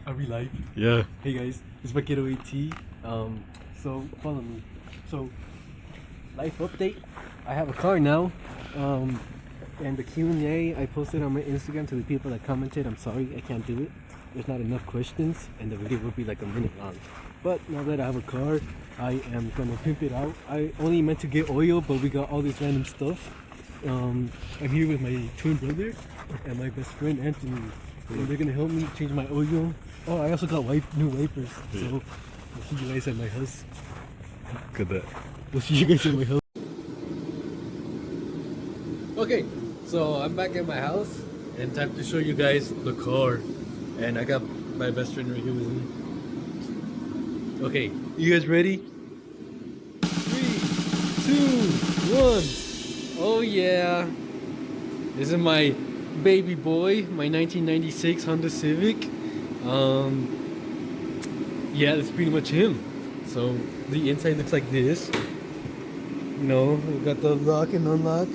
Are we live? Yeah. Hey guys, it's my Getaway T. So follow me. So life update. I have a car now. And the Q&A I posted on my Instagram to the people that commented. I'm sorry, I can't do it. There's not enough questions, and the video will be like a minute long. But now that I have a car, I am gonna pimp it out. I only meant to get oil, but we got all this random stuff. I'm here with my twin brother and my best friend Anthony. And they're gonna help me change my oil. Oh, I also got new wipers. So I'll see you guys at my house. Good that. We'll see you guys at my house. Okay, so I'm back at my house and time to show you guys the car. And I got my best friend right here with me. Okay, you guys ready? 3, 2, 1. Oh yeah. This is my baby boy, my 1996 Honda Civic. Yeah, that's pretty much him. So the inside looks like this. You know, we got the lock and unlock.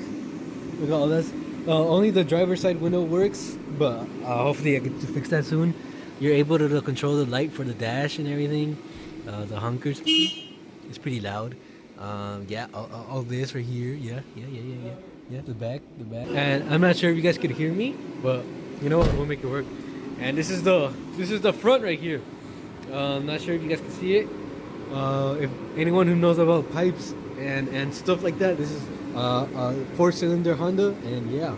We got all that. Only the driver's side window works, but hopefully I get to fix that soon. You're able to control the light for the dash and everything. The honkers, it's pretty loud. Yeah, all this right here. Yeah. The back. And I'm not sure if you guys could hear me, but you know what? We'll make it work. And this is the front right here. I'm not sure if you guys can see it. If anyone who knows about pipes and stuff like that, this is a 4-cylinder Honda, and yeah.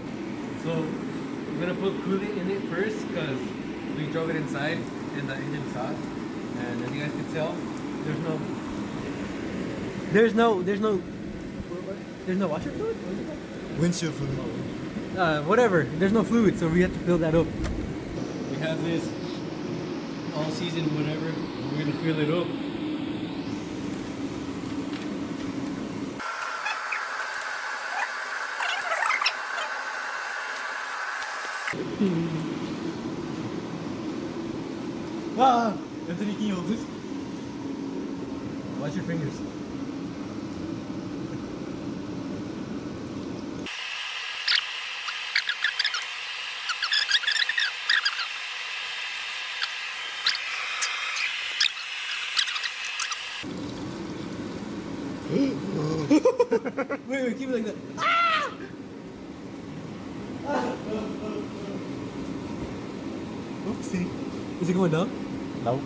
So I'm gonna put coolant in it first because we drove it inside and the engine's hot. And as you guys can tell, there's no washer fluid. Windshield fluid. Whatever. There's no fluid, so we have to fill that up. We have this all season whatever. We're gonna fill it up. Anthony, can you hold this? Watch your fingers. wait, keep it like that. Ah! Oopsie. Is it going down? Nope.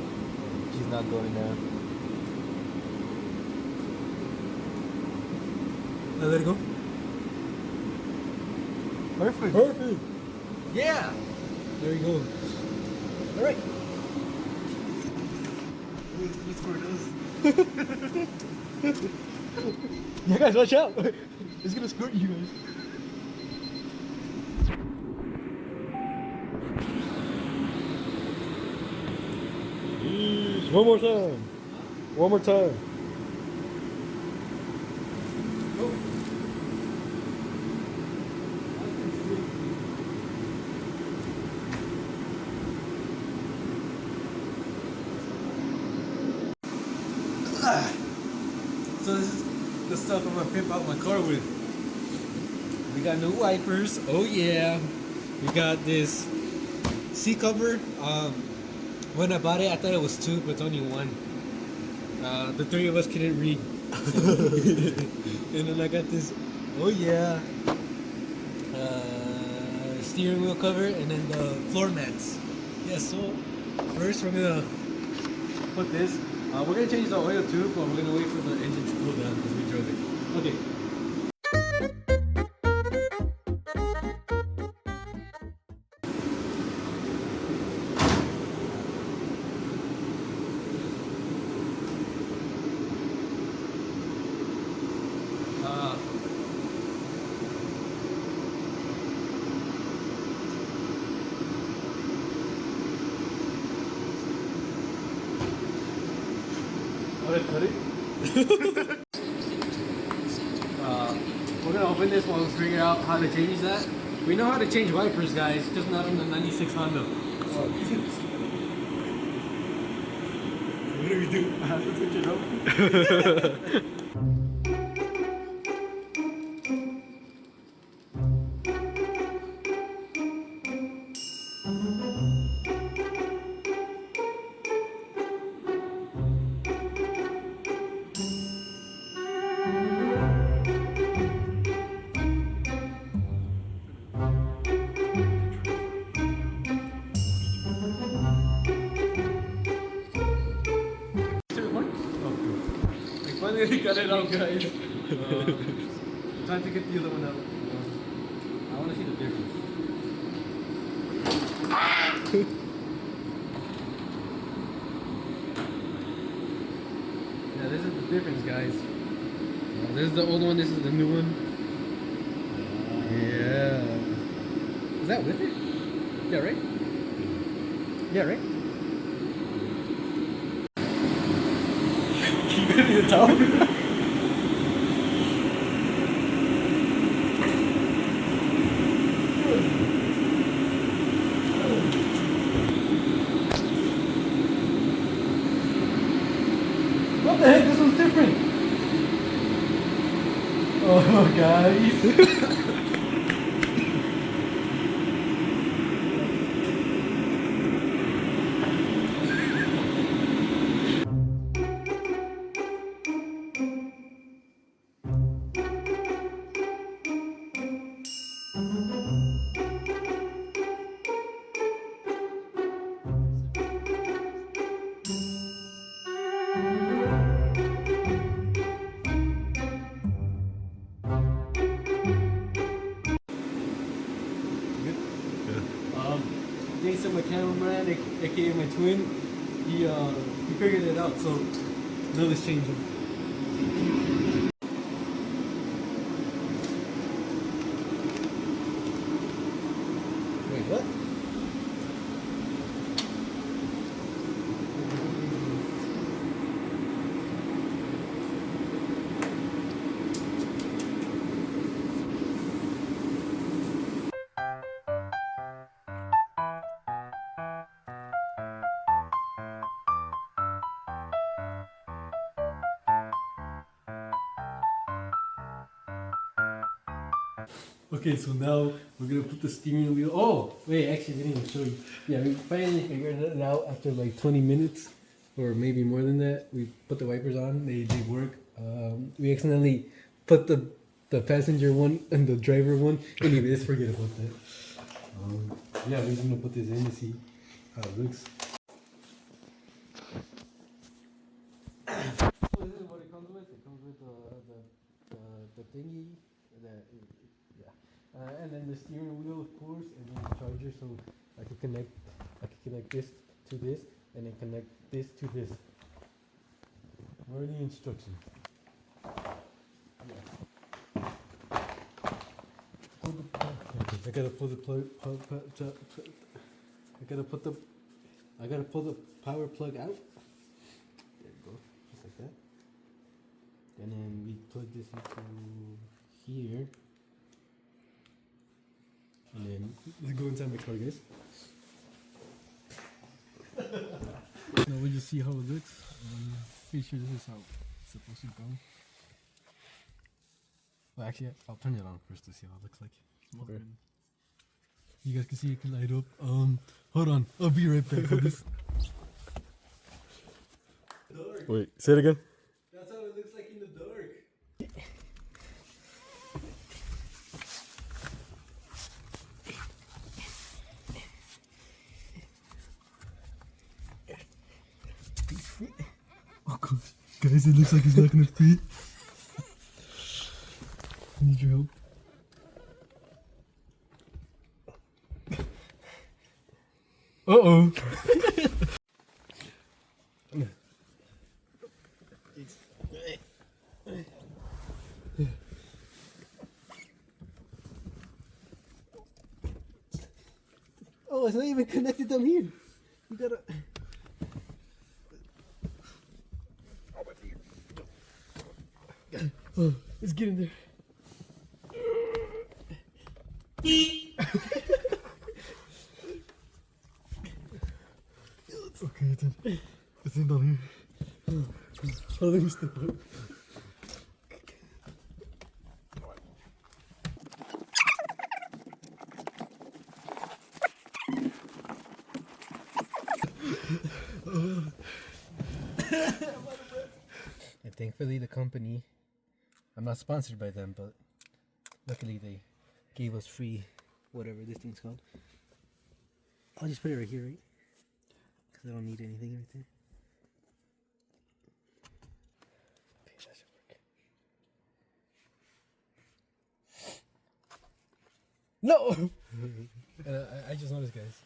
She's not going down. Now let it go. Perfect. Yeah. There you go. All right. Let's squirt those. You guys, watch out! It's gonna squirt you guys. One more time. One more time. Oh. So this is the stuff I'm gonna pimp out my car with. We got new wipers. Oh yeah. We got this seat cover. When I bought it, I thought it was 2, but it's only 1. The 3 of us couldn't read. And then I got this, oh yeah, steering wheel cover, and then the floor mats. Yeah, so first we're gonna put this. We're gonna change the oil too, but we're gonna wait for the engine to cool down because we drove it. Okay. Cut it. We're gonna open this while we figure out how to change that. We know how to change wipers, guys, just not on the 96 Honda. What do we do? I have to switch it up. finally got it out, guys. Time to get the other one out. I want to see the difference. Yeah, this is the difference, guys. This is the old one, this is the new one. Yeah. Is that with it? Yeah, right? Yeah, right? Keep it in the top. What the heck? This one's different. Oh, guys. Thanks to my cameraman, aka my twin, he figured it out. So now let's change him. Wait, what? Okay, so now we're gonna put the steering wheel. Oh, wait, actually, we didn't even show you. Yeah, we finally figured it out after like 20 minutes, or maybe more than that. We put the wipers on; they work. We accidentally put the passenger one and the driver one. Anyway, let's forget about that. Yeah, we're just gonna put this in to see how it looks. So this is what it comes with. It comes with the thingy that. And then the steering wheel, of course, and then the charger, so I can connect this to this, and then connect this to this. Where are the instructions? Yeah. I gotta pull the plug. I gotta pull the power plug out. There we go, just like that. And then we plug this into here. And then let's go inside my car, guys. Now we just see how it looks. Pretty sure this is how it's supposed to go. Well, actually, I'll turn it on first to see how it looks like. Okay. You guys can see it can light up. Hold on, I'll be right back for this. Wait, say it again. That's how it looks like in the dark. Oh gosh, guys, it looks like he's not gonna fit. I need your help. Uh-oh. Oh, it's not even connected down here. You gotta... Oh, let's get in there. Okay, it's in down here. Oh, let me step up. And thankfully the company, I'm not sponsored by them, but luckily they gave us free whatever this thing's called. I'll just put it right here, right? Because I don't need anything right there. Okay, that should work. No! And I just noticed, guys.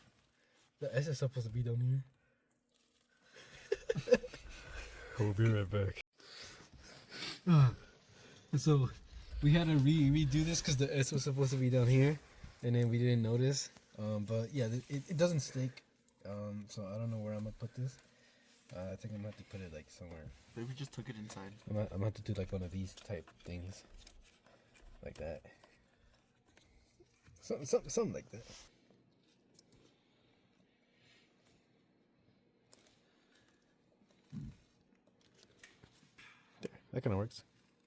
The S is supposed to be down here. We'll be right back. So we had to redo this because the S was supposed to be down here, and then we didn't notice. But yeah, it doesn't stick. So I don't know where I'm gonna put this. I think I'm gonna have to put it like somewhere. Maybe we just took it inside. I'm gonna have to do like one of these type things, like that. Something like that. There, that kind of works.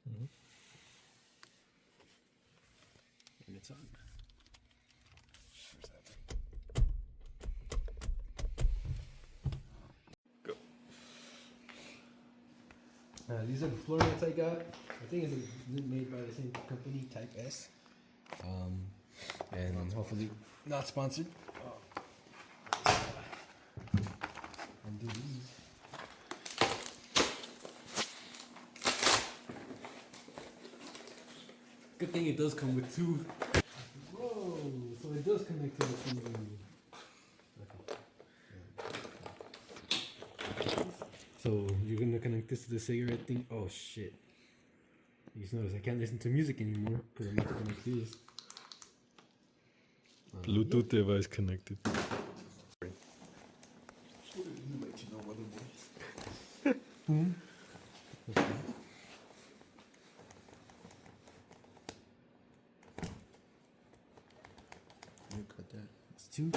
Mm-hmm. And it's on. Where's that thing? Go. These are the floor mats I got. I think it's made by the same company, Type S. And hopefully not sponsored. Undo these. Good thing it does come with two. Whoa! So it does connect to the TV. So you're gonna connect this to the cigarette thing? Oh shit! You just notice I can't listen to music anymore because I'm not gonna connect this. Bluetooth device connected. Boom. You cut that. It's two.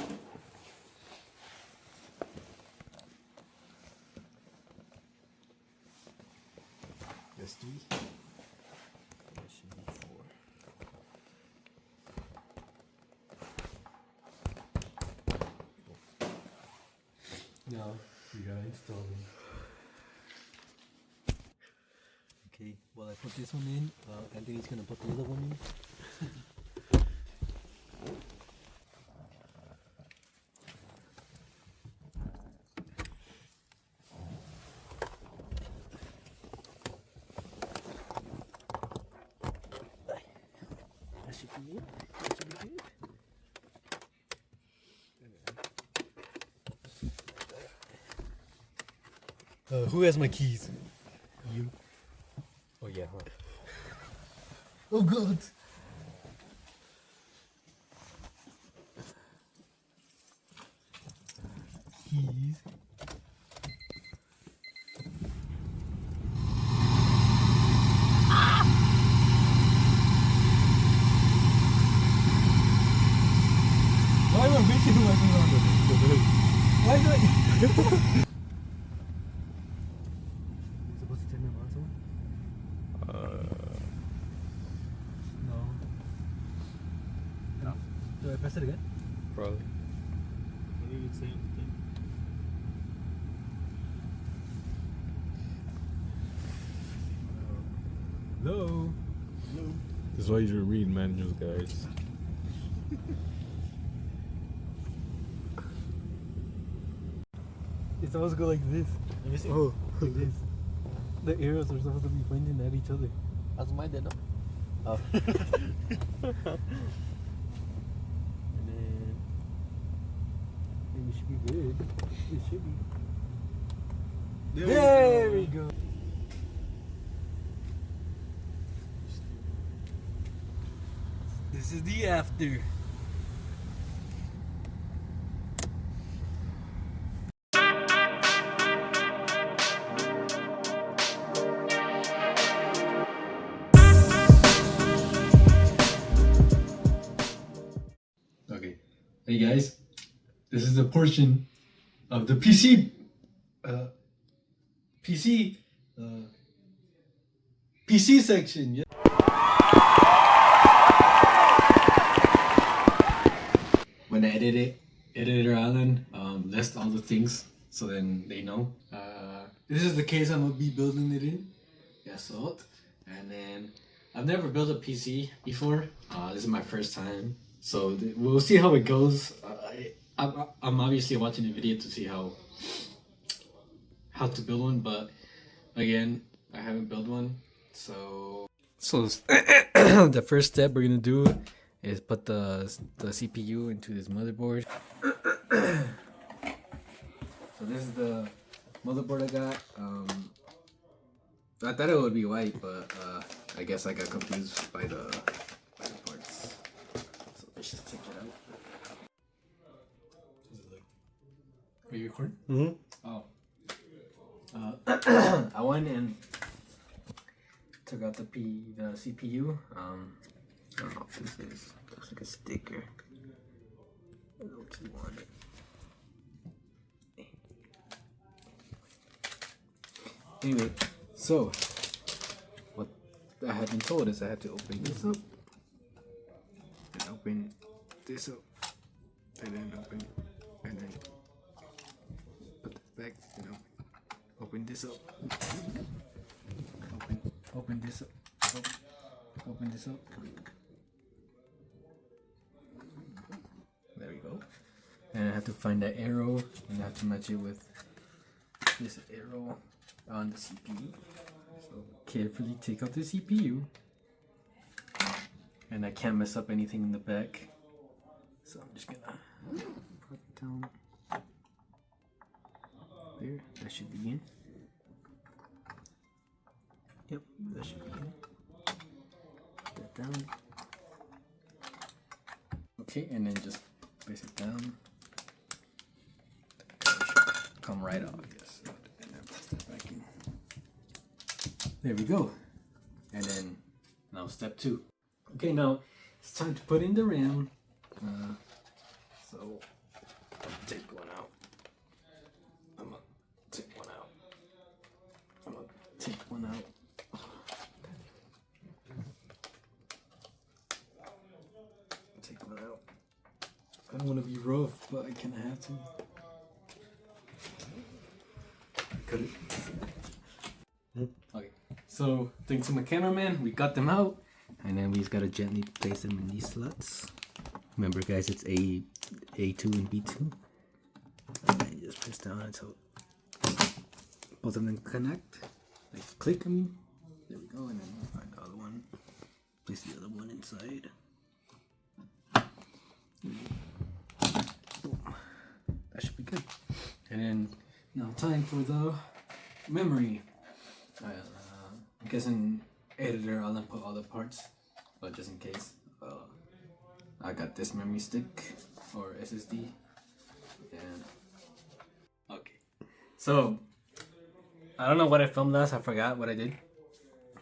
That's three. That should be 4. No, you gotta install them. Okay, well I put this one in. Anthony's gonna put the other one in. That should be it. That should be good. Who has my keys? You. Oh yeah, huh? Oh god. Keys. Why am I making who I'm around with? Why do I? You're supposed to turn them on someone? No. Do I press it again? Probably. What did it say on the thing? Hello. This is why you should read manuals, guys. It's supposed to go like this. Let me see. Oh, like this. The arrows are supposed to be pointing at each other. How's mine then? Oh. And then it should be good. It should be. There There we we go. This is the after. Okay. Hey guys, this is a portion of the PC section. Yeah. When I edit it, editor Alan list all the things so then they know. This is the case I'm gonna be building it in. Yeah, salt. And then I've never built a PC before. This is my first time, so we'll see how it goes. I'm obviously watching the video to see how to build one, but again, I haven't built one, so the first step we're gonna do is put the CPU into this motherboard. So this is the motherboard I got. I thought it would be white, but I guess I got confused by the parts. So let's just take it out. Are you recording? Mm-hmm. Oh. I went and took out the CPU. I don't know if this is. Looks like a sticker. I don't know what you want it. Anyway, so what I had been told is I had to open this up and open this up and then open and then put this back and open this up. Open this up. Open this up. There we go. And I have to find that arrow and I have to match it with this arrow on the CPU. So carefully take out the CPU. And I can't mess up anything in the back. So I'm just gonna put it down there. That should be in. Yep, that should be in. Put that down. Okay, and then just place it down. Come right off, yes. And then place that back in. There we go. And then now step 2. Okay, now it's time to put in the RAM. So I'll take one out. I'm gonna take one out. I'm gonna take one out. Take one out. I don't want to be rough, but I kind of have to. Cut it. Okay, so thanks to my cameraman, we got them out, and then we just gotta gently place them in these slots. Remember, guys, it's A2 and B2. And then you just press down until both of them connect. Like click, I mean. There we go, and then find the other one. Place the other one inside. Boom. That should be good. And then now time for the memory. I'm guessing editor I'll input all the parts, but just in case, I got this memory stick or SSD. And okay, so I don't know what I filmed last. I forgot what I did,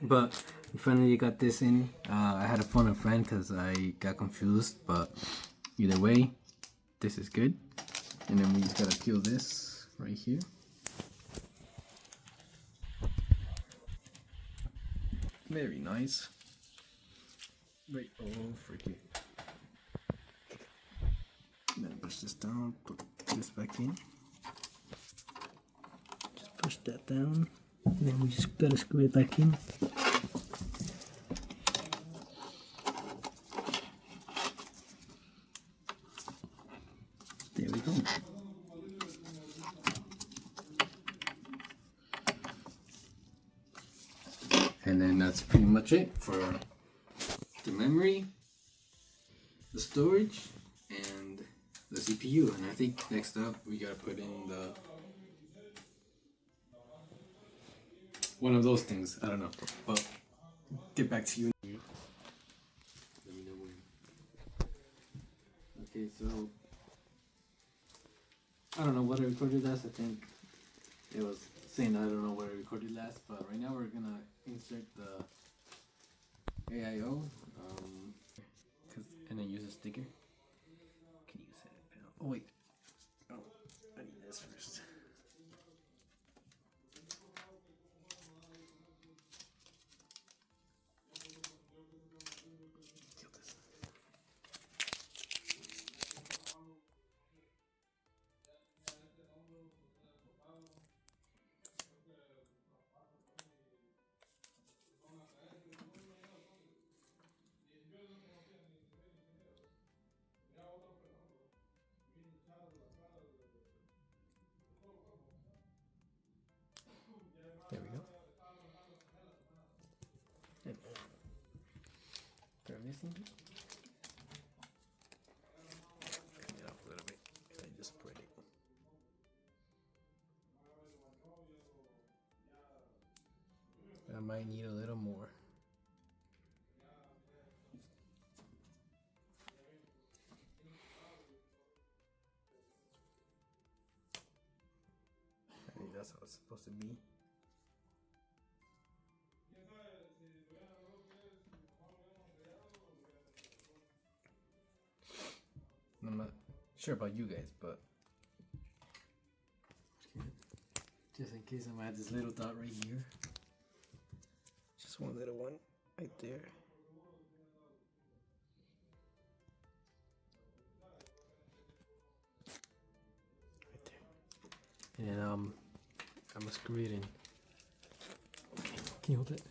but we finally got this in. I had to phone a friend because I got confused, but either way, this is good. And then we just gotta peel this right here. Very nice. Wait, oh freaking. Then push this down, put this back in. Just push that down. And then we just gotta screw it back in. There we go. And then that's pretty much it for the memory, the storage, and the CPU. And I think next up we gotta put in the one of those things. I don't know. Well, get back to you. Let me know when. Okay, so I don't know what I recorded last. I think it was saying I don't know what I recorded last, but right now we're gonna insert the AIO, and then use a sticker. Can you set it down? Oh wait, oh, I need this first. Kill this. There we go. And grab this thing. I might need a little more. I think that's how it's supposed to be. I'm not sure about you guys, but just in case, I'm gonna add this little dot right here. Just one little one right there. Right there. And then I'm gonna screw it in. Okay, can you hold it?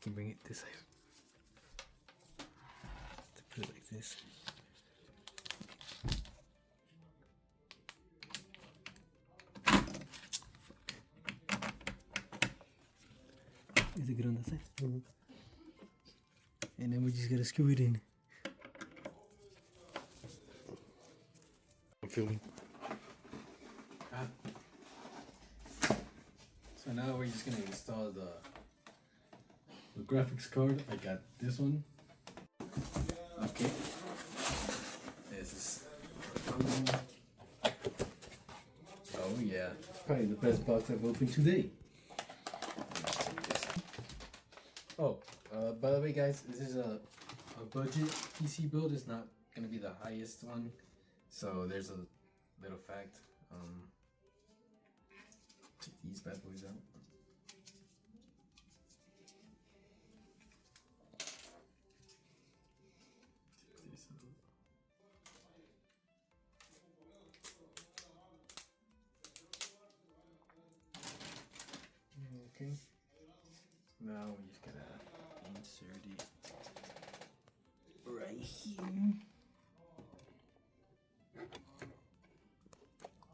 Can you bring it this side? To put it like this. Is it good on that side? Mm-hmm. And then we just gotta screw it in. I'm filming. So now we're just gonna install the graphics card. I got this one. Okay. This is. Oh yeah, probably the best box I've opened today. Oh, by the way, guys, this is a budget PC build. It's not gonna be the highest one, so there's a little fact. Take these bad boys out. Okay. Now we just gotta insert it right here.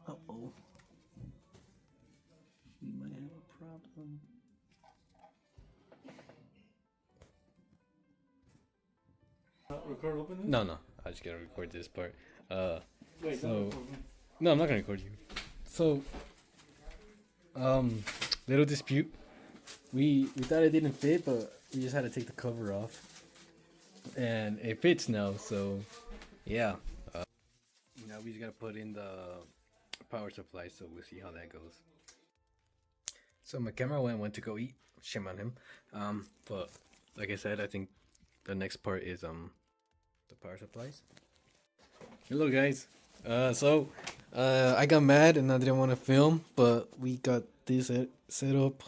Uh-oh. We might have a problem. Record open this? No, I just gotta record this part. Wait, so no, I'm not gonna record you. So, little dispute. We thought it didn't fit, but we just had to take the cover off, and it fits now. So, yeah. Now we just gotta put in the power supply, so we'll see how that goes. So my cameraman went to go eat. Shame on him. But like I said, I think the next part is the power supplies. Hello guys. I got mad and I didn't want to film, but we got this set up.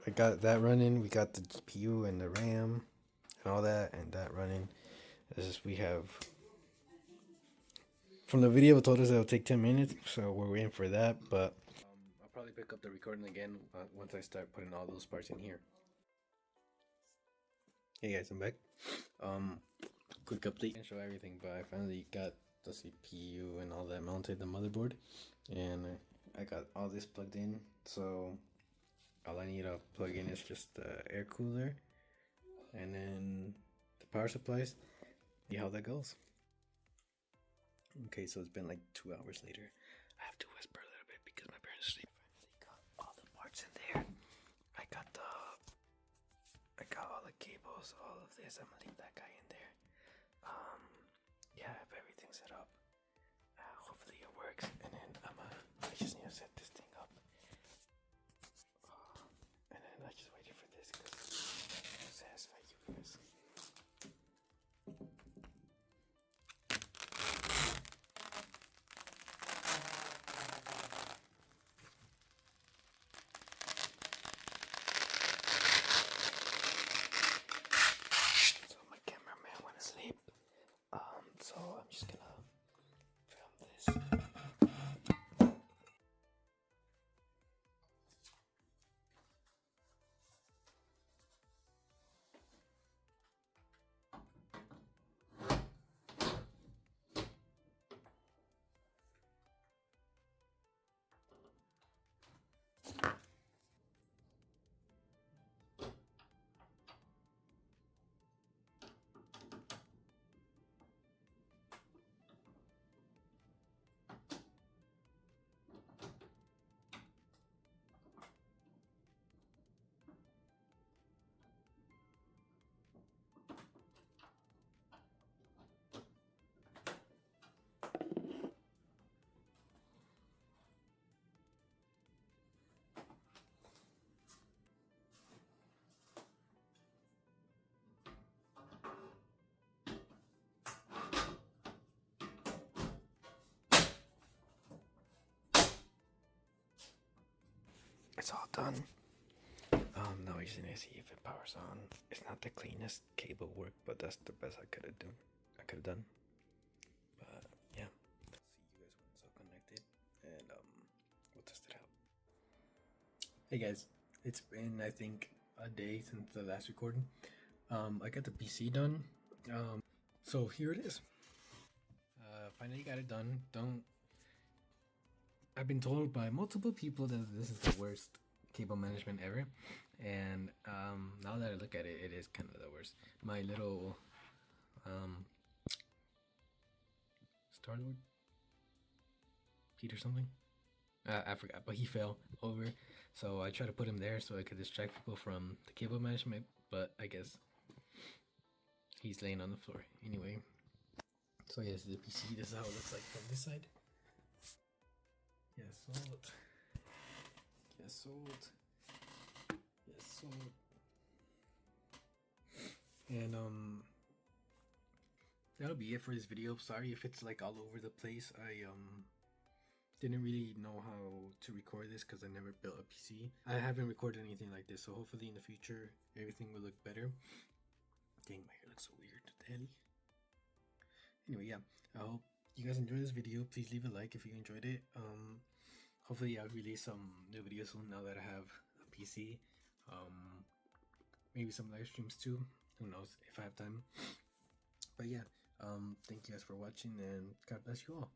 I got that running. We got the GPU and the RAM and all that, and that running. We have. From the video, it told us it'll take 10 minutes, so we're waiting for that. But I'll probably pick up the recording again once I start putting all those parts in here. Hey guys, I'm back. Quick update and show everything, but I finally got the CPU and all that mounted, the motherboard, and I got all this plugged in. So all I need to plug in is just the air cooler and then the power supplies. See how that goes. Okay, so it's been like 2 hours later. I have to whisper a little bit because my parents sleep. Finally got all the parts in there. I got all the cables, all of this. I'm gonna leave that guy in there. Yeah, I have everything set up. Hopefully it works. And then I just need to set this thing up. And then I just waited for this because to satisfy you guys. So my cameraman it's all done. Now he's gonna see if it powers on. It's not the cleanest cable work, but that's the best I could have done. But yeah, see you guys when it's all connected, and we'll test it out. Hey guys, it's been I think a day since the last recording. I got the PC done. So here it is. Finally got it done. I've been told by multiple people that this is the worst cable management ever, and now that I look at it, it is kind of the worst. My little Star-Lord Pete or something, I forgot, but he fell over, so I tried to put him there so I could distract people from the cable management, but I guess he's laying on the floor anyway. So yeah, this is the PC. This is how it looks like from this side. Yes, sold. Yes, sold. Yes, sold. And that'll be it for this video. Sorry if it's like all over the place. I didn't really know how to record this because I never built a PC. I haven't recorded anything like this, so hopefully in the future everything will look better. Dang, my hair looks so weird. What the hell? Anyway, yeah, I hope you guys enjoyed this video. Please leave a like if you enjoyed it. Hopefully I'll release some new videos soon now that I have a PC. Maybe some live streams too. Who knows if I have time. But yeah, thank you guys for watching, and God bless you all.